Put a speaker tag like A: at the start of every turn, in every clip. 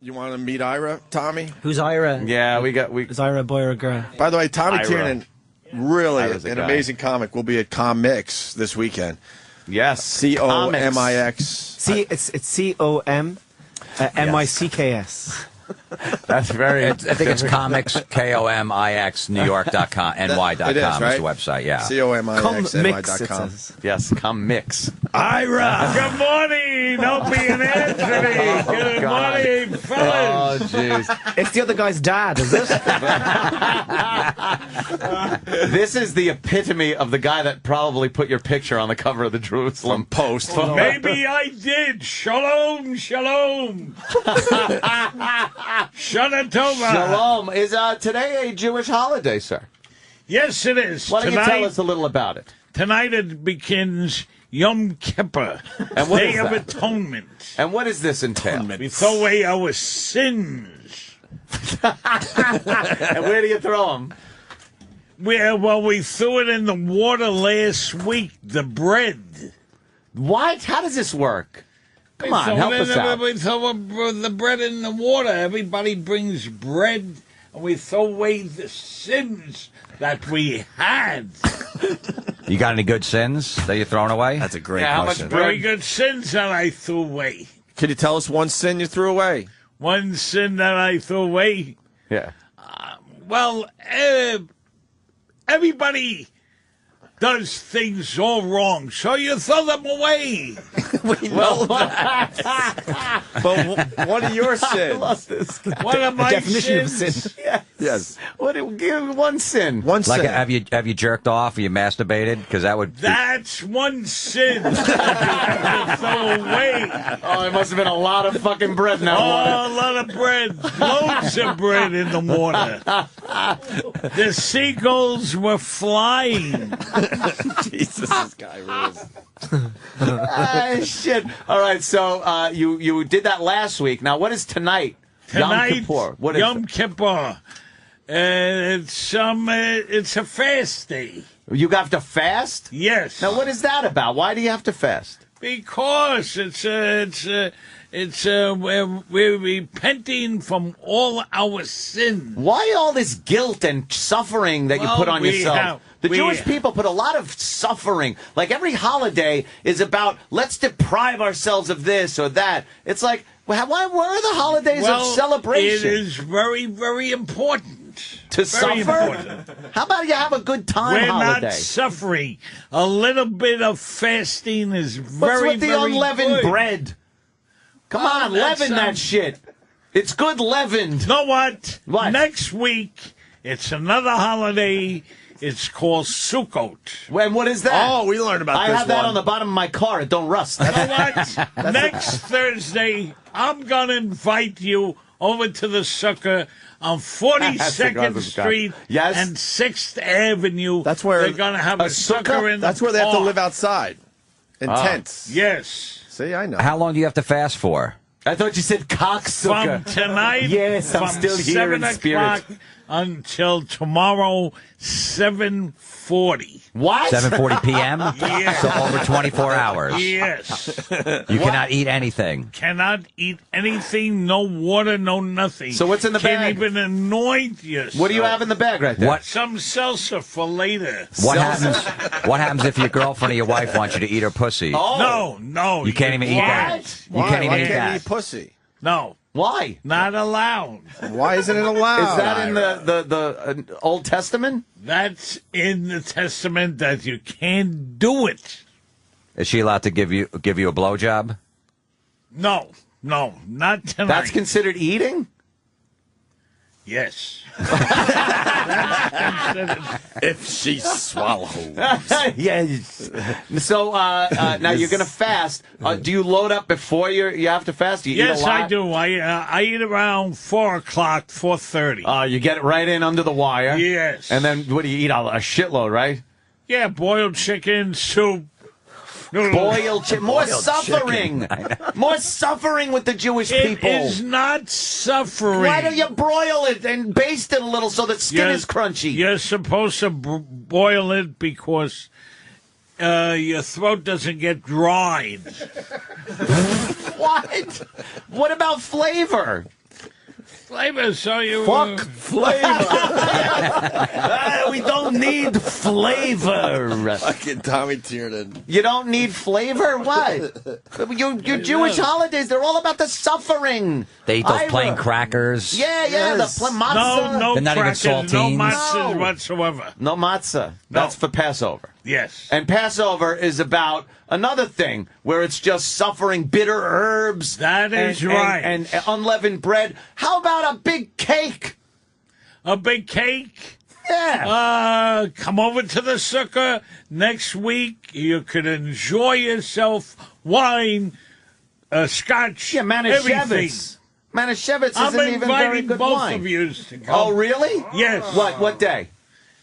A: You want to meet Ira, Tommy?
B: Who's Ira?
C: Yeah,
B: Is Ira a boy or a girl?
A: By the way, Tommy Tiernan, really
C: Ira's a
A: an
C: guy.
A: amazing comic. Will be at Comics this weekend.
C: Yes.
A: COMIX.
B: See, it's COMMICKS.
C: That's very.
D: I think it's comics, KOMIX, NewYork.com, NY.com
A: It is, right?
D: the website, yeah.
A: COMIXNY.com.
C: Yes, come mix.
A: Ira!
E: Good morning, Opie and Anthony. Good morning, fellas.
C: Oh, jeez.
B: It's the other guy's dad, is it?
C: This is the epitome of the guy that probably put your picture on the cover of the Jerusalem Post.
E: Maybe I did. Shalom, shalom. Shana Tova.
C: Shalom. Is today a Jewish holiday, sir?
E: Yes, it is.
C: Why don't you tell us a little about it?
E: Tonight it begins Yom Kippur,
C: And what
E: Day
C: is
E: of
C: that?
E: Atonement.
C: And what does this entail?
E: We throw away our sins.
C: And where do you throw them?
E: We threw it in the water last week, the bread.
C: What? How does this work? Come on, help us out.
E: We throw the bread in the water. Everybody brings bread, and we throw away the sins that we had.
D: You got any good sins that you're throwing away?
A: That's a great
C: Yeah, how much
A: question.
C: bread?
E: Very good sins that I threw away.
A: Can you tell us one sin you threw away?
E: One sin that I threw away.
C: Yeah.
E: Well, everybody does things all wrong, so you throw them away.
A: We know that. But what are your sins?
E: What am I
B: Definition of
E: sins?
B: sin.
A: Yes.
C: Give one sin.
A: One
D: Like,
A: sin.
D: have you jerked off or you masturbated? Because that would.
E: That's one sin that you have to throw away.
C: Oh, it must have been a lot of fucking bread in that water.
E: Oh, a lot of bread. Loads of bread in the water. The seagulls were flying.
A: Jesus, this guy rules.
C: Shit. All right, so you did that last week. Now, what is tonight?
E: Tonight,
C: Yom Kippur. What is
E: Yom
C: it?
E: Kippur. It's a fast day.
C: You have to fast?
E: Yes.
C: Now, what is that about? Why do you have to fast?
E: Because we're repenting from all our sins.
C: Why all this guilt and suffering that you put on yourself? The Jewish
E: we-
C: people put a lot of suffering. Like every holiday is about, let's deprive ourselves of this or that. It's like, where are the holidays of celebration?
E: It is very, very important.
C: To
E: Very
C: suffer?
E: important.
C: How about you have a good time
E: We're
C: holiday?
E: not suffering. A little bit of fasting is very,
C: What's with the
E: very
C: unleavened
E: good.
C: bread? Come on,
E: that's,
C: leaven that shit. It's good leavened.
E: You know what?
C: What?
E: Next week, it's another holiday. It's called Sukkot.
C: And what is that?
A: Oh, we learned about
C: I
A: this
C: have that
A: one.
C: on the bottom of my car. It don't rust.
E: You know what? Next Thursday, I'm going to invite you over to the sukkah on 42nd Street
C: Yes.
E: and 6th Avenue.
A: That's where-
E: they're going to have a
C: sukkah?
E: sukkah in the
A: That's where they have to
E: park.
A: live outside. In tents.
E: Yes.
A: See, I know.
D: How long do you have to fast for?
C: I thought you said cocksucker.
E: From tonight,
C: Yes, I'm
E: from
C: still here
E: 7
C: in spirit.
E: o'clock until tomorrow, 7:40.
C: What?
D: 7:40 p.m.
E: Yes.
D: So over 24 hours.
E: Yes.
D: You cannot eat anything.
E: Cannot eat anything, no water, no nothing.
C: So what's in the
E: Can't
C: bag?
E: even anoint yourself.
C: What do you have in the bag right there?
D: What?
E: Some salsa for later.
D: What happens? What happens if your girlfriend or your wife wants you to eat her pussy?
C: Oh.
E: No.
D: You can't even eat that. You
A: Why?
D: can't even
A: Why
D: eat
A: can't
D: that.
A: you eat pussy?
E: No,
C: Why?
E: not allowed.
A: Why isn't it allowed?
C: Is that in
A: Ira?
C: the Old Testament?
E: That's in the Testament that you can't do it.
D: Is she allowed to give you a blowjob?
E: No, not tonight.
C: That's considered eating?
E: Yes. That's considered.
A: If she swallows.
C: Yes. So now you're going to fast. Do you load up before you have to fast? Do you eat
E: Yes,
C: a lot?
E: I do. I eat around 4 o'clock, 4:30.
C: You get it right in under the wire.
E: Yes.
C: And then what do you eat? A shitload, right?
E: Yeah, boiled chicken, soup. noodles.
C: Boiled chicken. More suffering. More suffering with the Jewish people.
E: It is not suffering.
C: Why don't you broil it and baste it a little so that skin is crunchy?
E: You're supposed to boil it because your throat doesn't get dried.
C: What? What about flavor?
E: Flavor, so you...
C: Fuck flavor. We don't need flavor.
A: Fucking Tommy Tiernan.
C: You don't need flavor? What? Your Jewish holidays, they're all about the suffering.
D: They eat those
C: Ira.
D: plain crackers.
C: Yeah,
A: Yes.
C: the matzah.
E: No
D: They're not even
E: crackers, no
D: saltines.
E: matzahs
C: No.
E: whatsoever.
C: No matzah. That's for Passover.
E: Yes.
C: And Passover is about another thing where it's just suffering bitter herbs.
E: That is right.
C: And unleavened bread. How about a big cake?
E: A big cake?
C: Yeah.
E: Come over to the sukkah next week. You can enjoy yourself. Wine, scotch,
C: Yeah,
E: everything.
C: Manischewitz. Manischewitz
E: I'm
C: isn't even very
E: inviting
C: good
E: both
C: wine.
E: of you to come.
C: Oh, really?
E: Yes.
C: What day?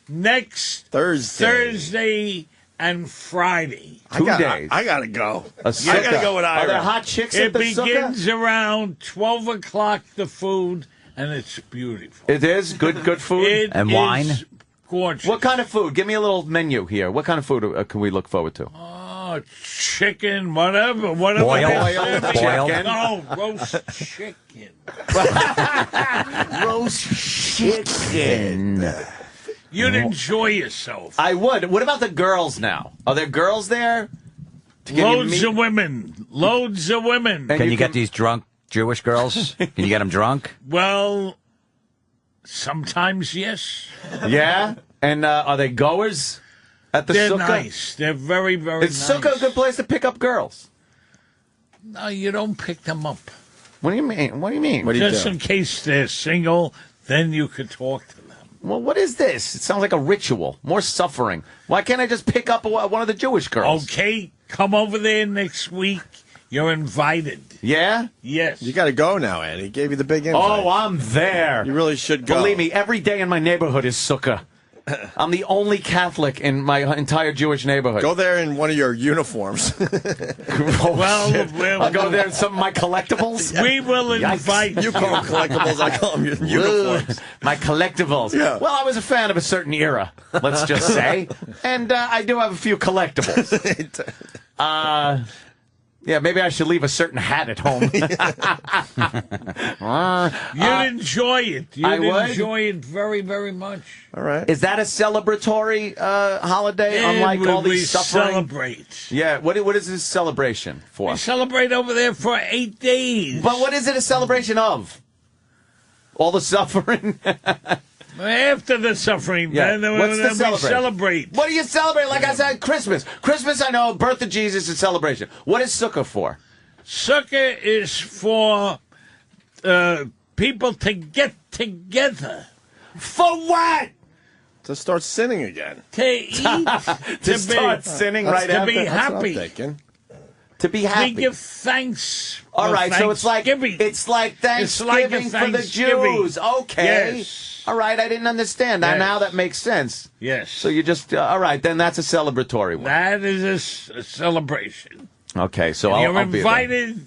E: Next
A: Thursday.
E: Thursday and Friday.
C: 2 days.
A: I gotta go.
C: A
A: I
C: sukkah.
A: gotta go with
C: Are there
A: Ira.
C: hot chicks
E: It
C: at the
E: begins
C: sukkah?
E: around 12 o'clock, the food, and it's beautiful.
C: It is good food.
E: It
D: And
E: is
D: wine?
E: gorgeous.
C: What kind of food? Give me a little menu here. What kind of food can we look forward to?
E: Oh, chicken, whatever.
D: Boiled?
E: they're serving.
D: Boiled?
E: No, roast chicken.
C: Roast chicken.
E: You'd enjoy yourself.
C: I would. What about the girls now? Are there girls there? To give you
E: Loads
C: meat?
E: of women. Loads of women.
C: And
D: Can you get these drunk Jewish girls? Can you get them drunk?
E: Well, sometimes yes.
C: Yeah? And are they goers at the
E: They're
C: sukkah?
E: nice. They're very, very
C: Is
E: nice.
C: sukkah a good place to pick up girls?
E: No, you don't pick them up.
C: What do you mean? What do you mean?
A: What do you
E: Just
A: do?
E: in case they're single, then you could talk to them.
C: Well, what is this? It sounds like a ritual. More suffering. Why can't I just pick up one of the Jewish girls?
E: Okay, come over there next week. You're invited.
C: Yeah?
E: Yes.
A: You gotta go now, Andy. He gave you the big invite.
C: Oh, I'm there.
A: You really should go.
C: Believe me, every day in my neighborhood is sukkah. I'm the only Catholic in my entire Jewish neighborhood.
A: Go there in one of your uniforms.
C: Oh,
E: Well,
C: shit.
E: we'll-
C: I'll go there in some of my collectibles.
E: We will invite
A: You call them collectibles, I call them your uniforms.
C: My collectibles.
A: Yeah.
C: Well, I was a fan of a certain era, let's just say. And I do have a few collectibles. Yeah, maybe I should leave a certain hat at home.
E: You'd enjoy it.
C: I
E: You'd
C: would?
E: enjoy it very, very much.
A: All right.
C: Is that a celebratory holiday, unlike
E: And
C: all
E: we
C: these suffering?
E: celebrate.
C: Yeah, what is this celebration for?
E: We celebrate over there for 8 days.
C: But what is it a celebration of? All the suffering?
E: After the suffering,
C: Yeah.
E: then
C: What's the
E: we
C: celebration?
E: celebrate.
C: What do you celebrate? Like I said, Christmas. Christmas, I know, birth of Jesus is celebration. What is Sukkah for?
E: Sukkah is for people to get together,
C: For what?
A: To start sinning again.
E: to eat,
C: To start sinning right
E: to
C: after.
E: be
A: That's what I'm
E: happy.
A: thinking.
C: To be
E: We
C: happy.
E: give thanks.
C: All
E: for
C: right, so it's like
E: Thanksgiving.
C: Thanksgiving for the
E: Thanksgiving.
C: Jews. Okay.
E: Yes.
C: All right, I didn't understand.
E: Yes.
C: Now that makes sense.
E: Yes.
C: So you just all right, then that's a celebratory one.
E: That is a celebration.
C: Okay, so
E: And
C: I'll
E: you're
C: be there.
E: invited.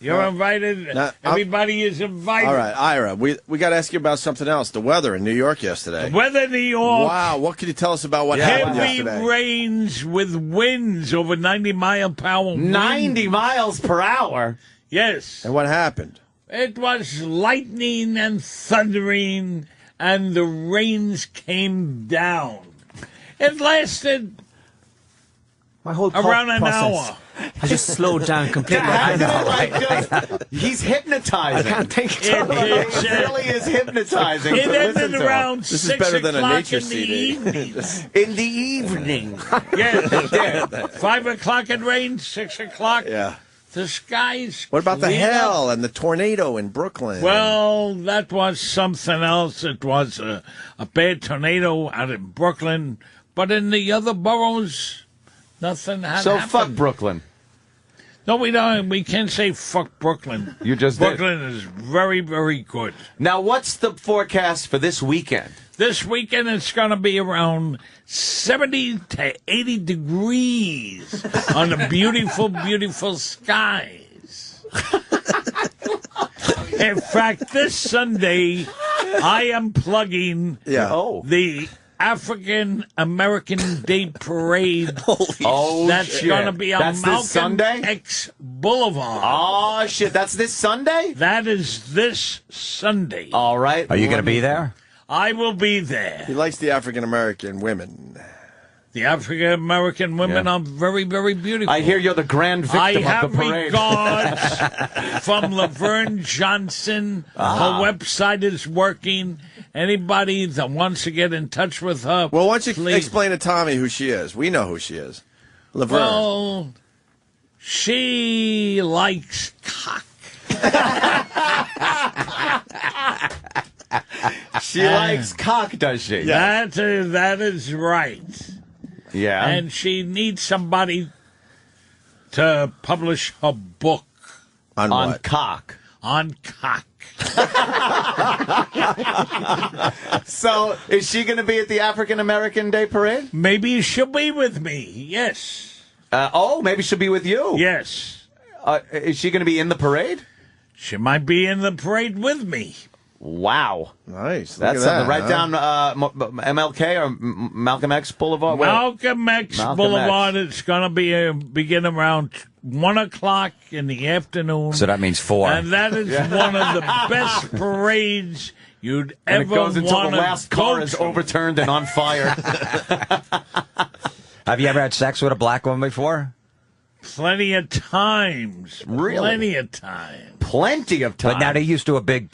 E: You're invited.
A: Now,
E: Everybody is invited.
A: All right, Ira, we got to ask you about something else. The weather in New York yesterday.
E: Weather in New York.
A: Wow, what can you tell us about what happened
E: Heavy
A: yesterday?
E: rains with winds over 90-mile-per-hour.
C: 90 miles per hour.
E: Yes.
A: And what happened?
E: It was lightning and thundering, and the rains came down. It lasted
B: My whole thought
E: around an
B: process
E: hour.
B: has just slowed down completely.
C: He's hypnotizing.
B: I can't think.
E: It,
C: It really is hypnotizing.
E: it
C: to listen
E: ended
C: to him.
E: around
A: This is
E: 6
A: better than a
E: o'clock
A: nature
E: in the
A: CD.
E: evening.
C: In the evening.
E: Yes, it did. 5 o'clock it rained, 6 o'clock.
A: Yeah.
E: The skies.
A: What about the
E: cleared up.
A: hail and the tornado in Brooklyn?
E: Well, that was something else. It was a bad tornado out in Brooklyn, but in the other boroughs, nothing had
C: So
E: happened.
C: fuck Brooklyn.
E: No, we don't. We can't say fuck Brooklyn.
C: You just did.
E: Brooklyn is very, very good.
C: Now, what's the forecast for this weekend?
E: This weekend it's going to be around 70 to 80 degrees on the beautiful, beautiful skies. In fact, this Sunday I am plugging
A: yeah.
C: Oh.
E: the African American Day Parade.
C: Oh,
E: That's
C: shit.
E: going to be on
C: That's this
E: Malcolm
C: Sunday?
E: X Boulevard.
C: Oh, shit. That's this Sunday?
E: That is this Sunday.
C: All right.
D: Are you going to be there?
E: I will be there.
A: He likes the African American women.
E: The African American women are very, very beautiful.
C: I hear you're the grand victim
E: I
C: of
E: have
C: the parade.
E: regards from Laverne Johnson. Her website is working. Anybody that wants to get in touch with her,
A: Well, why don't you
E: please.
A: explain to Tommy who she is? We know who she is. Laverne.
E: Well, she likes cock.
C: She likes cock, does she?
E: That is right.
C: Yeah.
E: And she needs somebody to publish her book
A: on
C: on
A: what?
C: cock.
E: on cock.
C: So, is she going to be at the African American Day Parade?
E: Maybe she'll be with me. Yes.
C: Maybe she'll be with you.
E: Yes.
C: Is she going to be in the parade?
E: She might be in the parade with me.
C: Wow.
A: Nice. Look
C: That's
A: at that,
C: something. Right
A: huh?
C: down MLK or Malcolm X Boulevard? Where?
E: Malcolm X
C: Malcolm
E: Boulevard.
C: X.
E: It's going to be begin around 1 o'clock in the afternoon.
D: So that means 4.
E: And that is one of the best parades you'd
C: And
E: ever
C: it goes until
E: want
C: the last car is
E: to.
C: overturned and on fire.
D: Have you ever had sex with a black woman before?
E: Plenty of times.
C: Really?
E: Plenty of times.
C: Plenty of time.
D: But now they used to a big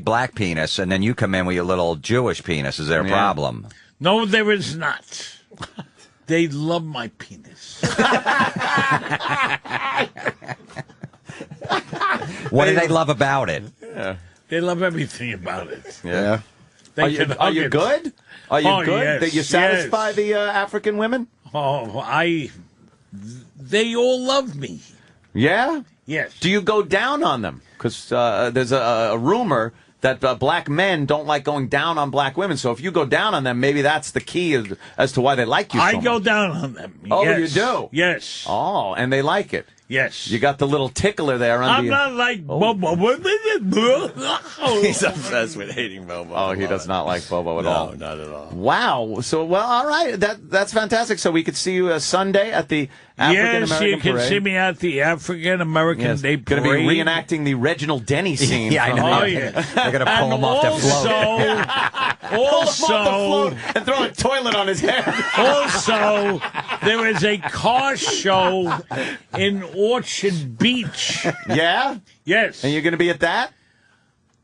D: black penis, and then you come in with your little Jewish penis. Is there a problem?
E: No, there is not. They love my penis.
D: What do they love about it?
E: They love everything about it.
A: Yeah.
E: They
C: Are you,
E: can
C: are
E: hug
C: you
E: it.
C: good? Are you
E: Oh,
C: good?
E: yes,
C: That you satisfy
E: yes.
C: the African women?
E: Oh, they all love me.
C: Yeah?
E: Yes.
C: Do you go down on them? Because there's a rumor that black men don't like going down on black women. So if you go down on them, maybe that's the key as to why they like you so
E: I
C: much.
E: go down on them.
C: Oh,
E: yes.
C: you do?
E: Yes.
C: Oh, and they like it.
E: Yes.
C: You got the little tickler there under
E: I'm
C: you.
E: not like Bobo.
A: He's obsessed with hating Bobo.
C: Oh, he does not like Bobo at all.
A: No, not at all.
C: Wow. So, well, all right. That's fantastic. So we could see you Sunday at the African
E: Yes,
C: American
E: you can
C: Parade.
E: see me at the African American Day
C: Going
E: Parade.
C: to be reenacting the Reginald Denny scene.
D: Yeah, I
C: from
D: know.
E: Oh, yeah.
D: They're going to pull him off their float.
E: Also,
C: and throw a toilet on his head.
E: also, there is a car show in Orchard Beach.
C: Yeah?
E: Yes.
C: And you're going to be at that?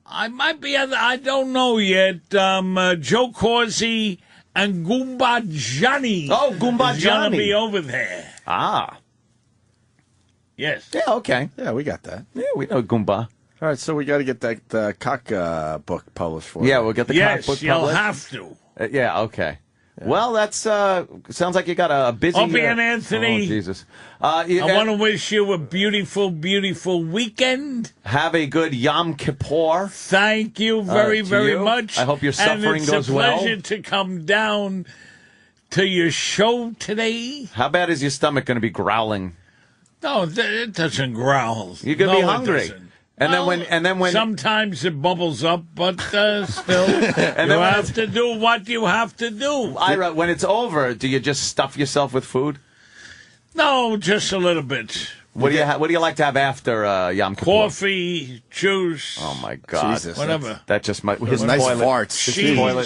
E: I might be at I don't know yet. Joe Corsi and Goomba Johnny.
C: Oh, Goomba
E: is gonna
C: Johnny.
E: be over there.
C: Ah.
E: Yes.
C: Yeah, okay.
A: Yeah, we got that.
C: Yeah, we know Goomba.
A: All right, so we got to get that cock book published for
C: Yeah,
A: you.
C: we'll get the
E: Yes,
C: comic book
E: you'll
C: published.
E: have to.
C: Yeah, okay. Well, that's sounds like you got a busy.
E: Opie and Anthony.
C: Oh, Jesus.
E: I want to wish you a beautiful, beautiful weekend.
C: Have a good Yom Kippur.
E: Thank you very,
C: to
E: very
C: you.
E: much.
C: I hope your suffering goes well.
E: And it's a pleasure to come down to your show today.
C: How bad is your stomach going to be growling?
E: No, it doesn't growl.
C: You're going to be
E: No, it
C: hungry.
E: doesn't.
C: And
E: Well,
C: then when
E: sometimes it bubbles up, but still, you
C: then when
E: have to do what you have to do.
C: Ira, when it's over, do you just stuff yourself with food?
E: No, just a little bit.
C: What do you like to have after Yom Kippur?
E: Coffee, juice,
C: Oh my God!
A: Jesus.
E: whatever.
C: That just might. His
A: nice
C: toilet.
A: farts.
C: His
E: Jeez.
C: toilet.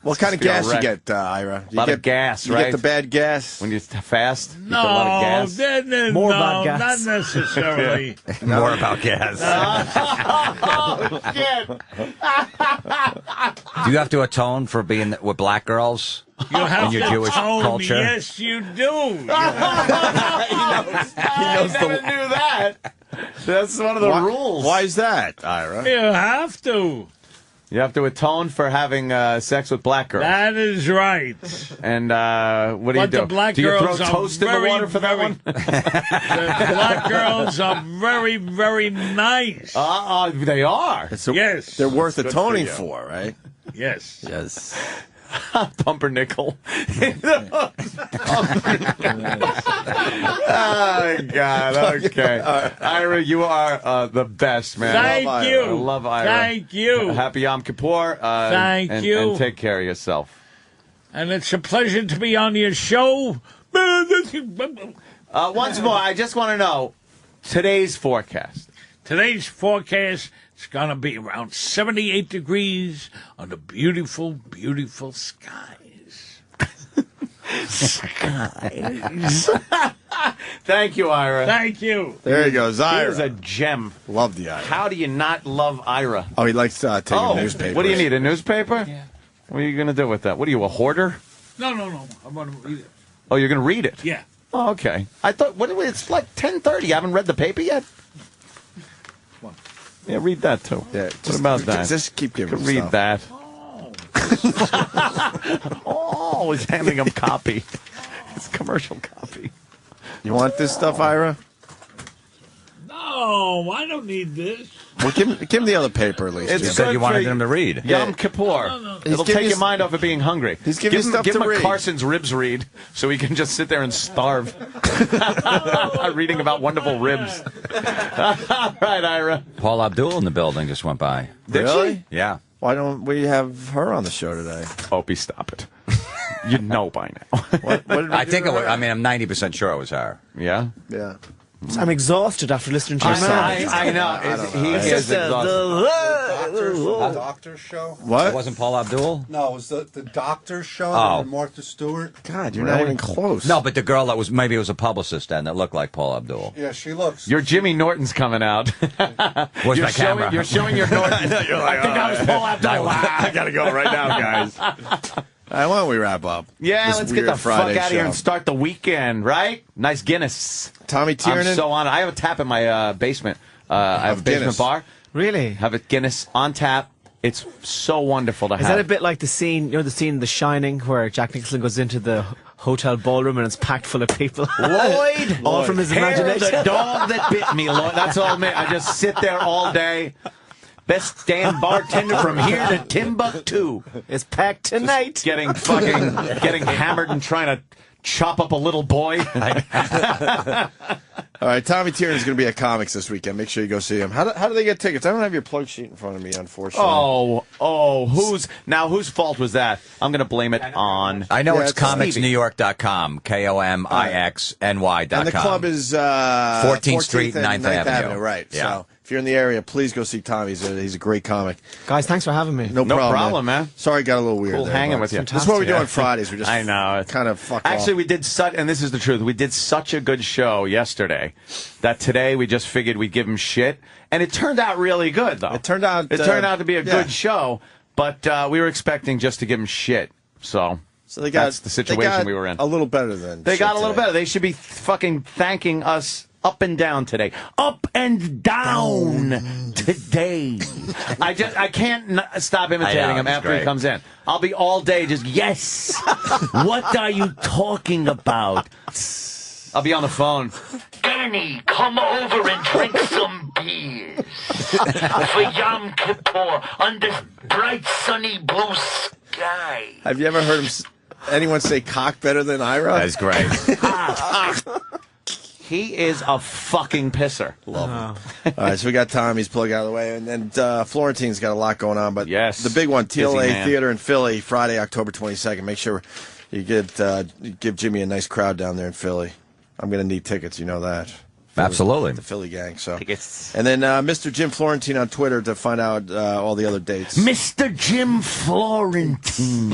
A: What kind of
C: Be a
A: gas you
C: wreck.
A: get, Ira? You
C: Lot
A: get
C: of gas,
A: you
C: right?
A: get the bad gas.
C: When you fast, you
E: No,
C: get a lot of gas.
B: More
E: no,
B: about gas.
E: not necessarily.
D: More about gas.
C: Oh shit!
D: Do you have to atone for being with black girls?
E: You have
D: In your
E: to
D: Jewish
E: tone.
D: culture?
E: Yes, you do.
C: I never knew that. That's one of the rules.
A: Why is that, Ira?
E: You have to.
C: You have to atone for having sex with black girls.
E: That is right.
C: And what do you
E: But
C: do?
E: the black
C: do you throw
E: girls are
C: toast in the
E: very,
C: water for that
E: very-
C: one?
E: The black girls are very, very nice.
C: They are.
E: Yes.
A: They're worth
C: Good for
A: atoning
C: you.
A: for, right?
E: Yes.
A: Yes.
C: Pumpernickel. Oh, God. Okay. Ira, you are the best, man.
E: Thank you.
C: I love Ira.
E: Thank you.
C: Happy Yom Kippur.
E: Thank
C: and,
E: you.
C: And take care of yourself.
E: And it's a pleasure to be on your show.
C: Once more, I just want to know today's forecast.
E: Today's forecast is going to be around 78 degrees on the beautiful, beautiful skies.
C: Thank you, Ira.
E: Thank you.
A: There he goes,
C: He
A: Ira.
C: is a gem.
A: Love the Ira.
C: How do you not love Ira?
A: Oh, he likes taking newspapers.
C: What do you need, a newspaper? Yeah. What are you going to do with that? What are you, a hoarder?
E: No. I'm going to read it.
C: Oh, you're going to read it?
E: Yeah.
C: Oh, okay. I thought, it's like 10:30. You haven't read the paper yet?
E: What?
C: Yeah, read that, too.
A: Yeah,
C: What about that?
A: Just keep giving him
C: Read
A: stuff.
C: that. Oh, he's handing him copy. It's commercial copy.
A: You want this stuff, Ira?
E: No, I don't need this.
A: Well, give him the other paper at least.
C: It's
D: You
A: Jim.
D: said
C: good
D: you wanted
C: for
D: him to read.
C: Yom Kippur.
A: He's
C: It'll
A: giving
C: take
A: you
C: your mind off of being hungry.
A: He's giving you stuff
C: give
A: to
C: him a
A: read.
C: Carson's ribs read so he can just sit there and starve. Reading about wonderful ribs. All right, Ira.
D: Paul Abdul in the building just went by.
C: Did
A: Really?
C: she?
D: Yeah.
A: Why don't we have her on the show today?
C: Opie, stop it. You know by now.
A: What did we
D: I
A: do
D: think
A: to
D: it was,
A: her?
D: I mean, I'm 90% sure it was her.
C: Yeah?
A: Yeah.
B: I'm exhausted after listening to your
C: I know. He
B: It's
C: is
B: just
C: exhausted.
F: Doctor's show?
D: It
A: What?
D: wasn't Paul Abdul?
F: No, it was the doctor's show.
D: Oh.
F: Martha Stewart.
A: God, you're not even close.
D: No, but the girl that was, maybe it was a publicist then that looked like Paul Abdul.
F: Yeah, she looks.
C: Your Jimmy Norton's coming out.
D: Where's
C: You're
D: my camera?
C: You're showing your Norton.
A: You're like,
C: I think I was Paul Abdul.
A: I gotta go right now, guys. Why don't we wrap up?
C: Yeah,
A: this
C: let's get
A: weird
C: the
A: Friday
C: fuck out of here
A: show?
C: and start the weekend, right? Nice Guinness.
A: Tommy
C: I'm
A: Tiernan.
C: so on it. I have a tap in my basement. I have a basement
A: Guinness.
C: bar.
B: Really?
C: Have a Guinness on tap. It's so wonderful to
B: Is
C: have.
B: that a bit like the scene, you know, the scene in The Shining where Jack Nicholson goes into the hotel ballroom and it's packed full of people?
C: Lloyd,
B: All from his
C: hair of
B: imagination.
C: the dog that bit me, Lloyd. That's all me. I just sit there all day. Best damn bartender from here to Timbuktu.
B: It's packed tonight.
C: Getting hammered and trying to chop up a little boy.
A: All right, Tommy Tiernan's going to be at Comics this weekend. Make sure you go see him. How do they get tickets? I don't have your plug sheet in front of me, unfortunately.
C: Whose fault was that? I'm going to blame it on.
D: I know
A: Yeah,
D: it's
A: it's
D: comicsnewyork.com, KOMIXNY.com.
A: And the club is
D: 14th Street,
A: and
D: 9th Avenue.
A: Right.
D: Yeah.
A: So if you're in the area, please go see Tommy. He's a great comic.
B: Guys, thanks for having me.
A: No
C: problem, man.
A: Sorry, it got a little weird.
C: Cool
A: there,
C: hanging
A: but
C: with you.
A: This is what we do
C: Yeah.
A: on Fridays. We just
C: I know.
A: kind of fuck
C: Actually,
A: off.
C: we did such, and this is the truth, we did such a good show yesterday that today we just figured we'd give him shit. And it turned out really good, though.
A: It turned out
C: to be a
A: yeah.
C: good show, but we were expecting just to give him shit. So
A: they got
C: that's the situation we were in.
A: A little better than
C: They got a
A: shit
C: little
A: today.
C: better. They should be fucking thanking us up and down today. Up and down today. I can't stop imitating
D: I know,
C: him
D: it's
C: after he
D: great.
C: comes in. I'll be all day just, yes. What are you talking about? I'll be on the phone.
G: Danny, come over and drink some beers. For Yom Kippur, on this bright sunny blue sky.
A: Have you ever heard anyone say cock better than Ira?
D: That's great.
C: He is a fucking pisser.
A: Love him. All right, so we got Tommy's plug out of the way, and Florentine's got a lot going on. But
C: Yes.
A: the big one,
C: Busy
A: TLA
C: man.
A: Theater in Philly, Friday, October 22nd. Make sure you give Jimmy a nice crowd down there in Philly. I'm going to need tickets, you know that.
D: Absolutely.
A: The Philly gang. So.
C: Tickets.
A: And then Mr. Jim Florentine on Twitter to find out all the other dates.
C: Mr. Jim Florentine.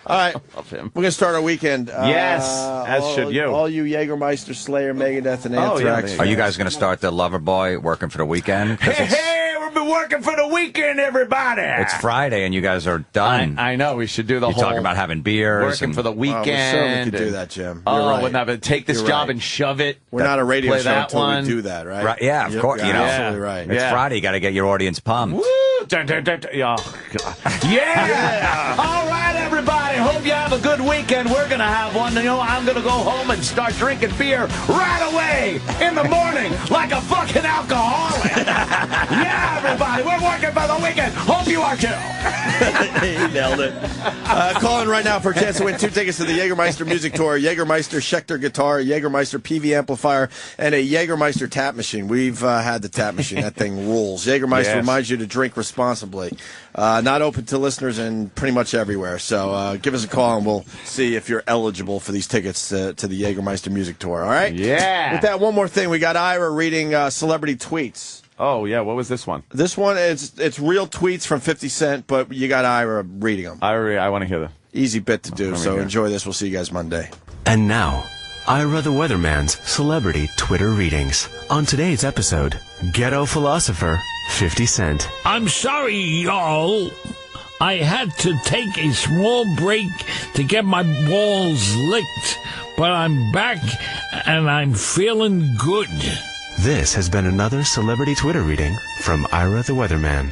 A: All right,
C: Love him.
A: we're going to start our weekend.
C: Yes, as should you.
A: All you Jägermeister, Slayer, Megadeth, and
C: Oh, yeah,
A: Anthrax.
C: there
D: Are you guys going to start the Loverboy working for the weekend? 'Cause
C: Hey, we've been working for the weekend, everybody.
D: it's Friday and you guys are done.
C: I know. We should do the
D: You're
C: whole
D: talking about having beers.
C: working
D: and-
C: for the
A: Well,
C: weekend.
A: we certainly could do that, Jim. You're
C: Oh,
A: right.
C: wouldn't have take this
A: You're
C: job
A: right.
C: and shove it.
A: We're not a radio
C: Play
A: show
C: that
A: until
C: one.
A: we do that, right?
D: Right, yeah, of course, you know.
A: Absolutely right.
D: It's
C: Yeah.
D: Friday. You got to get your audience pumped.
C: Woo! Dun, dun, dun, dun. Oh, God. Yeah! All right, everybody. Hope you have a good weekend. We're going to have one. You know, I'm going to go home and start drinking beer right away in the morning like a fucking alcoholic. Yeah, everybody. We're working for the weekend. Hope you are too.
A: He nailed it. Call in right now for a chance to win 2 tickets to the Jägermeister Music Tour, Jägermeister Schecter guitar, Jägermeister PV amplifier, and a Jägermeister tap machine. We've had the tap machine. That thing rules. Jägermeister reminds you to drink responsibly. Not open to listeners and pretty much everywhere. So give us a call and we'll see if you're eligible for these tickets to the Jägermeister Music Tour. All right?
C: Yeah.
A: With that, one more thing. We got Ira reading celebrity tweets.
H: Oh, yeah. What was this one?
A: This one, it's real tweets from 50 Cent, but you got Ira reading them.
H: I want to hear them.
A: Easy bit to do, so enjoy this. We'll see you guys Monday.
I: And now, Ira the Weatherman's celebrity Twitter readings. On today's episode, Ghetto Philosopher 50 Cent.
E: I'm sorry, y'all. I had to take a small break to get my balls licked, but I'm back and I'm feeling good.
I: This has been another celebrity Twitter reading from Ira the Weatherman.